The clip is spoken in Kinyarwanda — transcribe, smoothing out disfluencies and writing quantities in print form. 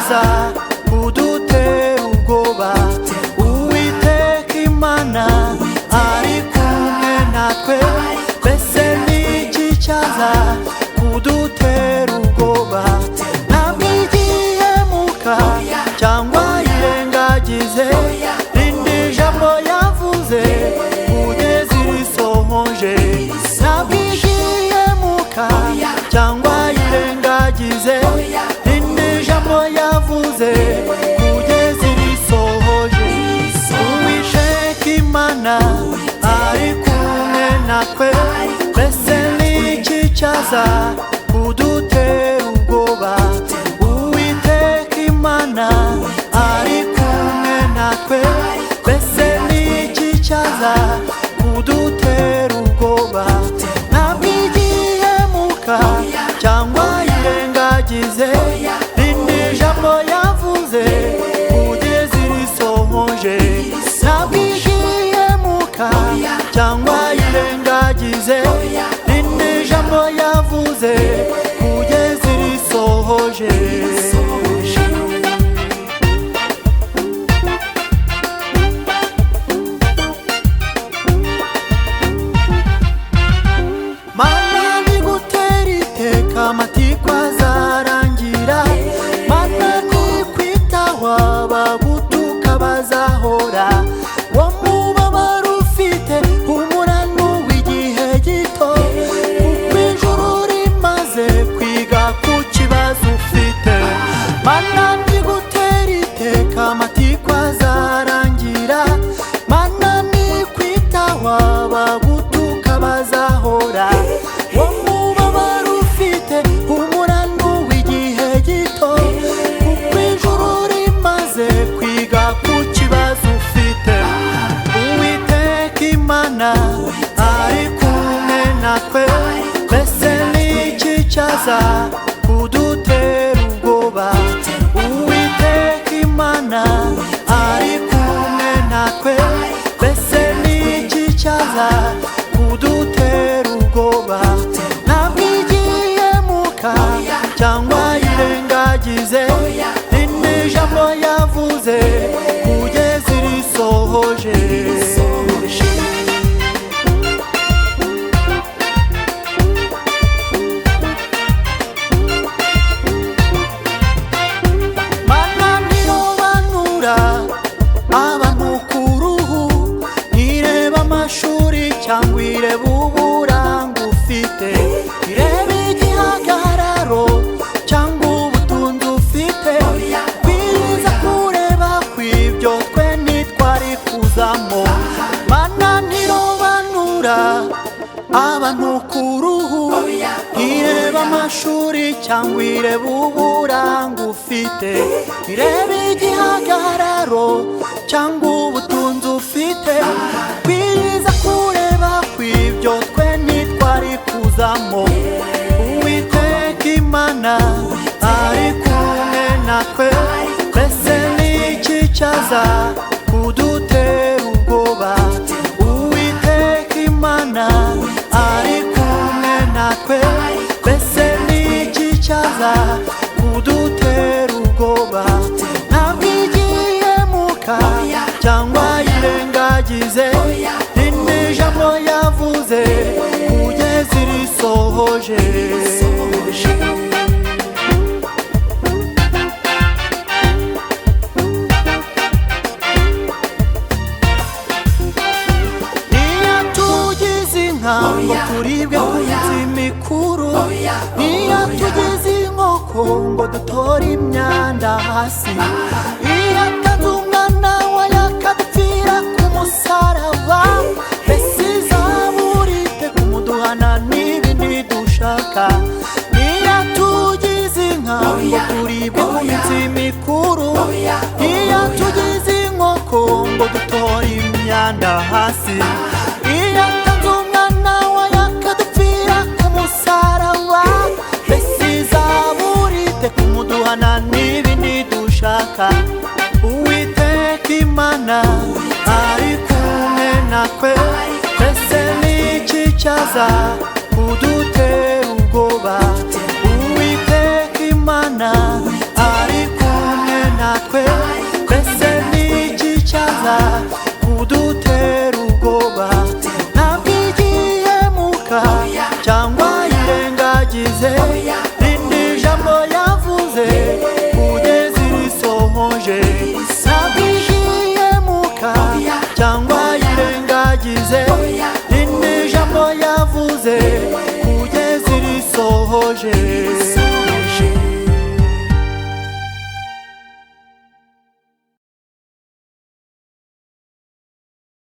cyaza kudutera ubwoba. Uwiteka Imana ari kumwe natwe, mbese niki cyaza kudutera ubwoba? Ntabwo igihemuka cyangwa yirengagize rindi jambo yavuze kugeza irisohoje. Ntabwo igihemuka cyangwa yirengagize rindi jambo yavuze kugeza irisohoje. Uwiteka Imana ari kumwe natwe, mbese niki cyaza kudutera ubwoba? Uwiteka Imana ari kumwe natwe, mbese niki cyaza kudutera ubwoba? Ntabwo igihemuka cyangwa yirengagize rindi jambo yavuze kugeza irisohoje. Ntabwo igihemuka cyangwa yirengagize rindi jambo yavuze kugeza irisohoje. Mana nigutera iteka amatiku azarangira. Mana nikwitaho abagutuka bazahora. Wo mubabaro ufite humura n'uw'igihe gito, kuko ijuru rimaze kwiga ku kibazo ufite. Mana nigutera iteka amatiku azarangira. Mana nikwitaho abagutuka bazahora. Wo mubabaro ufite humura n'uw'igihe gito, kuko ijuru rimaze kwiga ku kibazo ufite. Uwiteka Imana ari kumwe natwe, mbese niki cyaza kudutera ubwoba? Uwiteka Imana ari kumwe natwe, mbese niki cyaza kudutera ubwoba? Ntabwo igihemuka cyangwa yirengagize rindi jambo yavuze kugeza irisohoje. Mana ntirobanura abantu ku ruhu, ntireba amashuri cyangwa ireba uburanga ufite, ireba igihagararo cyangwa ubutunzi ufite. Biza kureba kw'ibyo twe ntitwari kuzamo. Mana ntirobanura abantu ku ruhu, ntireba amashuri cyangwa ireba uburanga ufite, ireba igihagararo cyangwa ubutunzi ufite. Biza kureba kw'ibyo twe ntitwari kuzamo. Uwiteka Imana ari kumwe natwe, mbese niki cyaza kudutera ubwoba? Uwiteka Imana ari kumwe natwe, mbese niki cyaza kudutera ubwoba? Ntabwo igihemuka cyangwa yirengagize rindi jambo yavuze kugeza irisohoje. Ntiyatugize inka ngo turibwe ku minsi mikuru, ntiyatugize inkoko ngo dutore imyanda hasi. Iyatanze umwana wayo akadupfira ku musaraba, mbese izaburite kumuduhana n'ibindi dushaka. Ntiyatugize inka ngo turibwe ku minsi mikuru, ntiyatugize inkoko ngo dutore imyanda hasi. Iyatanze umwana wayo akadupfira ku musaraba, mbese izaburite kumuduhana n'ibindi dushaka. Uwiteka Imana ari kumwe natwe, mbese niki cyaza kudutera ubwoba? Uwiteka Imana ari kumwe natwe, mbese n'iki cyaza kudutera ubwoba? Ntabwo igihemuka cyangwa yirengagize rindi jambo yavuze kugeza irisohoje. Ntabwo igihemuka cyangwa yirengagize rindi jambo yavuze kugeza irisohoje.